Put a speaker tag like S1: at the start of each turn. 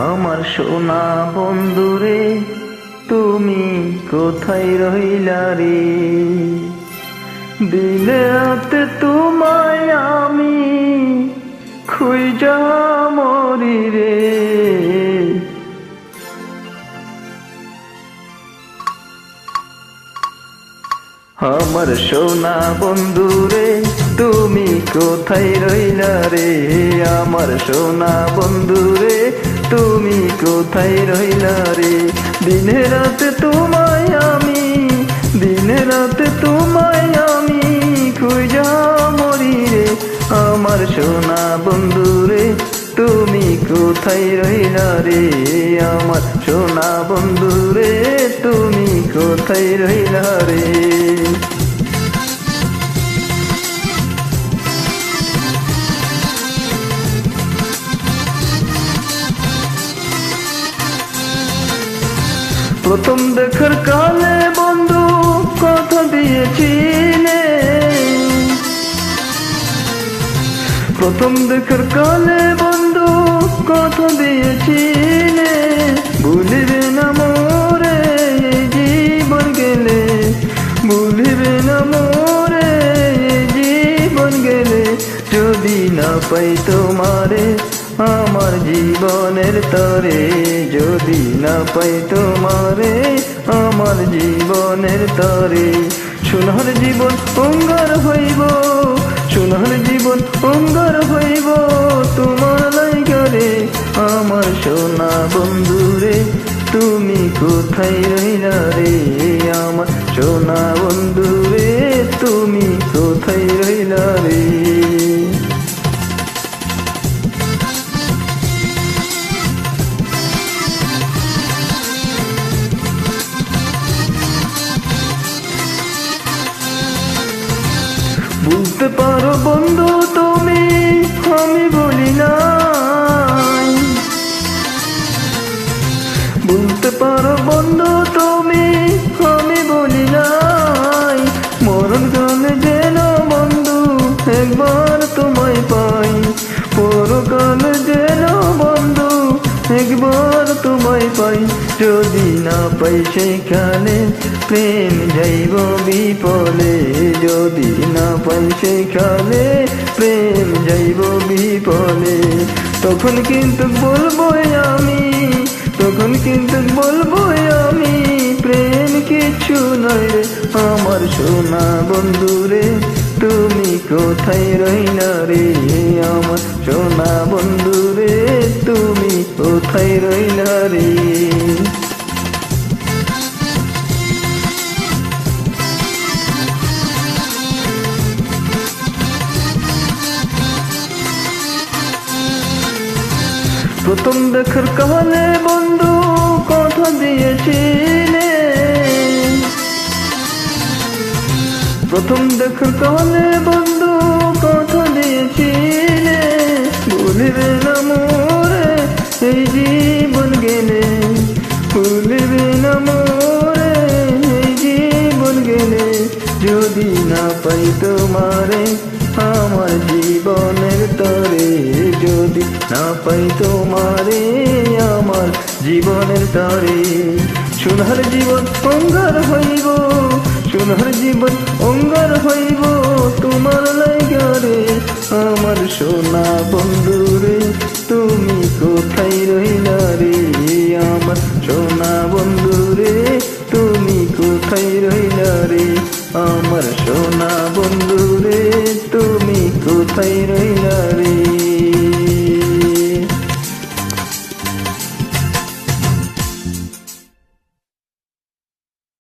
S1: আমার সোনা বন্ধুরে তুমি কোথায় রইলা রে? দিনে রাতে তোমায় আমি খুঁজা মরি রে। আমার সোনা বন্ধুরে তুমি কোথায় রইলা রে? আমার সোনা বন্ধুরে তুমি কোথায় রইলা রে? দিনে রাতে তোমায় আমি, দিনে রাতে তোমায় আমি খুঁজা মরি রে। আমার সোনা বন্ধুরে তুমি কোথায় রইলা রে? আমার সোনা বন্ধুরে তুমি কোথায় রইলা রে? প্রথম দেখার কালে বন্ধু কথা দিয়েছিলে, প্রথম দেখার কালে বন্ধু কথা দিয়েছিলে, ভুলিবে না মোরে এই জীবন গেলে, ভুলিবে না মোরে এই জীবন গেলে। যদি না পাই তোমারে আমার জীবনের তরে, যদি না পাই তোমারে আমার জীবনের তরে। সোনার জীবন অঙ্গার হইব, সোনার জীবন অঙ্গার হইব তোমার লাইগারে। আমার সোনা বন্ধুরে তুমি কোথায় রইলা রে? আমার সোনা বন্ধুরে তুমি কোথায় রইলা রে? বুঝতে পারো বন্ধু তুমি আমি বলি নাই, বুঝতে পারো বন্ধু তুমি আমি বলি নাই। মরণকালে যেন বন্ধু একবার তোমায় পাই, পরকালে যেন বন্ধু একবার তোমায় পাই। যদি না পাই সেখানে প্রেম যাইব বিপলে, যদি না পাই সেখানে প্রেম যাইব বিপলে। তখন কিন্তু বলবো আমি, তখন কিন্তু বলবো আমি প্রেম কিছু নয় রে। আমার সোনা বন্ধুরে তুমি কোথায় রইলা রে? আমার সোনা বন্ধুরে তুমি কোথায় রইলা রে? প্রথম দেখার কালে বন্ধু কথা দিয়েছিলে, প্রথম দেখার কালে বন্ধু কথা দিয়েছিলে, ভুলিবে না মোরে এই জীবন গেলে, ভুলিবে না মোরে এই জীবন গেলে। যদি না পাই তোমারে আমার জীবনের তরে, যদি না পাই তোমারে আমার জীবনের তরে। সোনার জীবন অঙ্গার হইব, সোনার জীবন অঙ্গার হইব তোমার লাইগারে। আমার সোনা বন্ধুরে তুমি কোথায় রইলা রে? আমার সোনা বন্ধুরে তুমি কোথায় রইলা রে? আমার সোনা বন্ধুরে তুমি কোথায় রইলা রে?